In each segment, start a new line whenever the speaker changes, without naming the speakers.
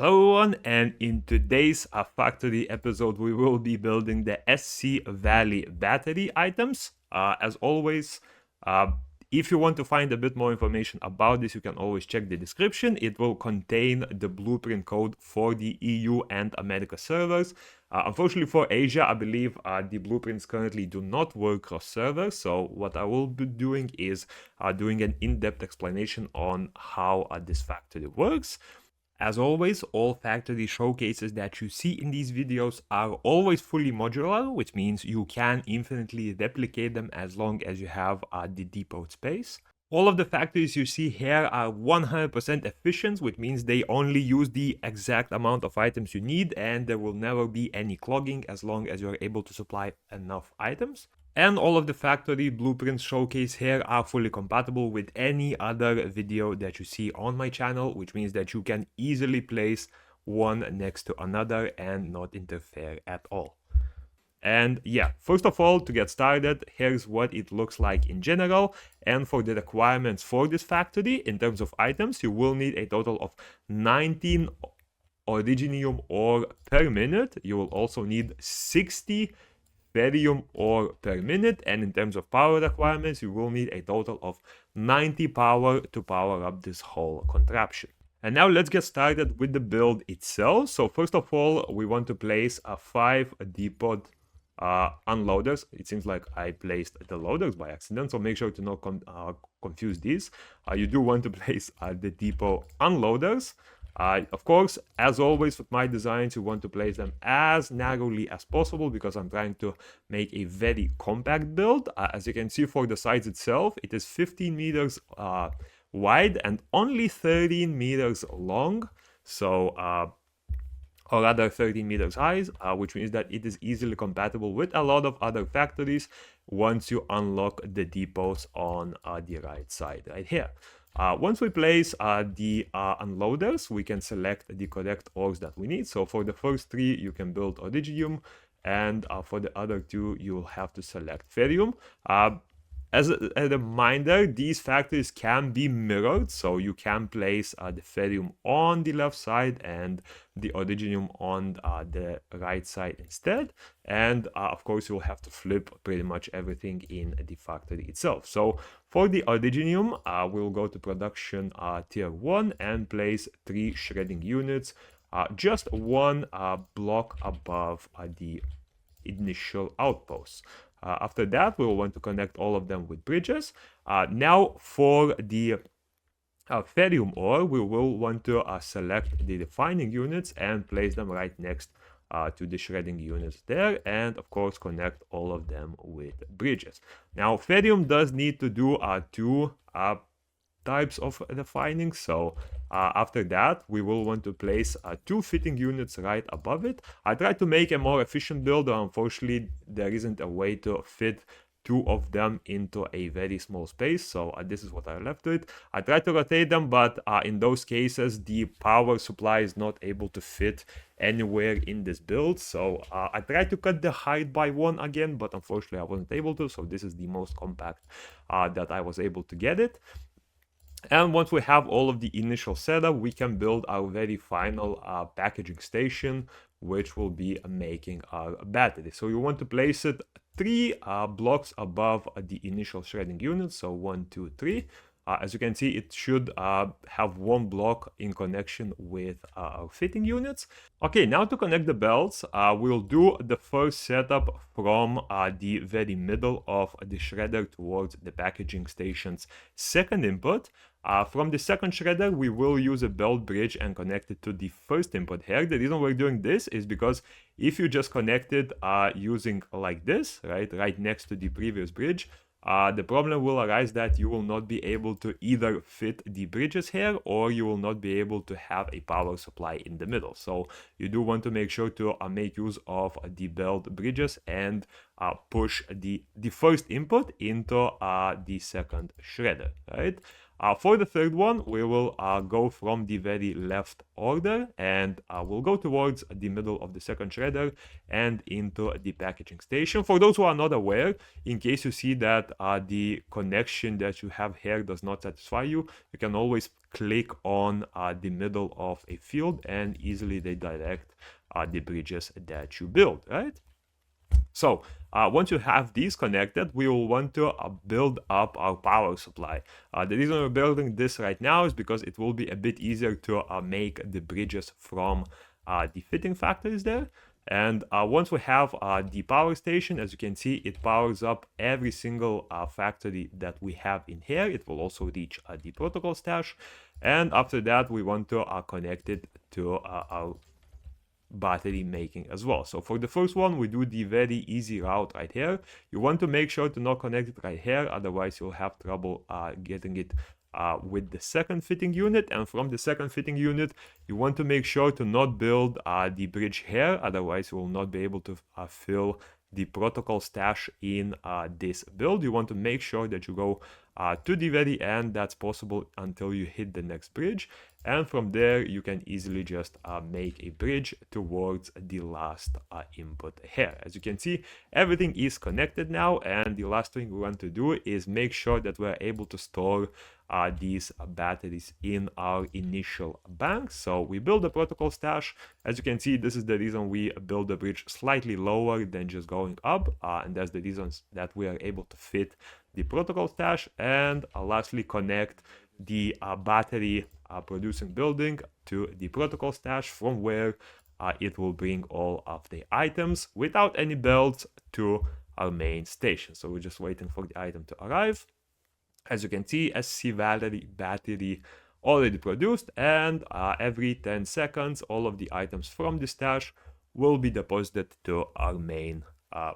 Hello everyone, and in today's factory episode we will be building the SC Valley battery items. As always, uh, if you want to find a bit more information about this, you can always check the description. It will contain the blueprint code for the EU and America servers. Unfortunately for Asia, I believe the blueprints currently do not work cross servers, so what I will be doing is doing an in-depth explanation on how this factory works. As always, all factory showcases that you see in these videos are always fully modular, which means you can infinitely replicate them as long as you have the depot space. All of the factories you see here are 100% efficient, which means they only use the exact amount of items you need, and there will never be any clogging as long as you're able to supply enough items. And all of the factory blueprints showcased here are fully compatible with any other video that you see on my channel, which means that you can easily place one next to another and not interfere at all. And yeah, first of all, to get started, here's what it looks like in general. And for the requirements for this factory, in terms of items, you will need a total of 19 Originium ore per minute. You will also need 60 Ferium ore per minute, and in terms of power requirements, you will need a total of 90 power to power up this whole contraption. And now let's get started with the build itself. So first of all, we want to place 5 depot unloaders. It seems like I placed the loaders by accident, so make sure to not confuse these. You do want to place the depot unloaders. Of course, as always with my designs, you want to place them as narrowly as possible because I'm trying to make a very compact build. As you can see for the size itself, it is 15 meters wide and only 13 meters long. So, or rather 13 meters high, which means that it is easily compatible with a lot of other factories once you unlock the depots on the right side right here. Once we place the unloaders, we can select the correct ores that we need. So for the first 3, you can build Originium, and for the other 2, you will have to select Ferium. As a reminder, these factories can be mirrored, so you can place the Ferium on the left side and the Originium on the right side instead. And of course, you'll have to flip pretty much everything in the factory itself. So for the Originium, we'll go to production tier 1 and place 3 shredding units, just one block above the initial outposts. After that, we will want to connect all of them with bridges. Now for the Ferium ore, we will want to select the refining units and place them right next to the shredding units there, and of course connect all of them with bridges. Now Ferium does need to do 2 types of refining, so after that we will want to place 2 fitting units right above it. I tried to make a more efficient build, unfortunately there isn't a way to fit 2 of them into a very small space, so this is what I left with. I tried to rotate them, but in those cases the power supply is not able to fit anywhere in this build, so I tried to cut the height by 1 again, but unfortunately I wasn't able to, so this is the most compact that I was able to get it. And once we have all of the initial setup, we can build our very final packaging station, which will be making our battery. So you want to place it 3 blocks above the initial shredding unit. So 1, 2, 3. As you can see, it should have 1 block in connection with our fitting units. Okay, now to connect the belts, we'll do the first setup from the very middle of the shredder towards the packaging station's second input. From the second shredder, we will use a belt bridge and connect it to the first input here. The reason we're doing this is because if you just connect it using like this, right next to the previous bridge, the problem will arise that you will not be able to either fit the bridges here, or you will not be able to have a power supply in the middle. So you do want to make sure to make use of the belt bridges and push the first input into the second shredder, right? For the third one, we will go from the very left order, and we'll go towards the middle of the second shredder and into the packaging station. For those who are not aware, in case you see that the connection that you have here does not satisfy you, you can always click on the middle of a field and easily redirect the bridges that you build, right? So once you have these connected, we will want to build up our power supply. The reason we're building this right now is because it will be a bit easier to make the bridges from the fitting factories there. And once we have the power station, as you can see, it powers up every single factory that we have in here. It will also reach the protocol stash. And after that, we want to connect it to our battery making as well. So for the first one, we do the very easy route right here. You want to make sure to not connect it right here, otherwise you'll have trouble getting it with the second fitting unit. And from the second fitting unit, you want to make sure to not build the bridge here, otherwise you will not be able to fill the protocol stash in this build. You want to make sure that you go to the very end that's possible until you hit the next bridge, and from there you can easily just make a bridge towards the last input here. As you can see, everything is connected now, and the last thing we want to do is make sure that we're able to store these batteries in our initial bank. So we build a protocol stash. As you can see, this is the reason we build the bridge slightly lower than just going up, and that's the reasons that we are able to fit the protocol stash. And lastly, connect the battery producing building to the protocol stash, from where it will bring all of the items without any belts to our main station. So we're just waiting for the item to arrive. As you can see, SC Valerie battery already produced, and every 10 seconds all of the items from the stash will be deposited to our main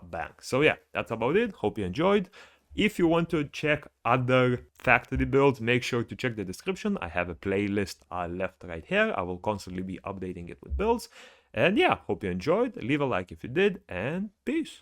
bank. So yeah, that's about it. Hope you enjoyed. If you want to check other factory builds, make sure to check the description. I have a playlist left right here. I will constantly be updating it with builds. And yeah, hope you enjoyed. Leave a like if you did, and peace.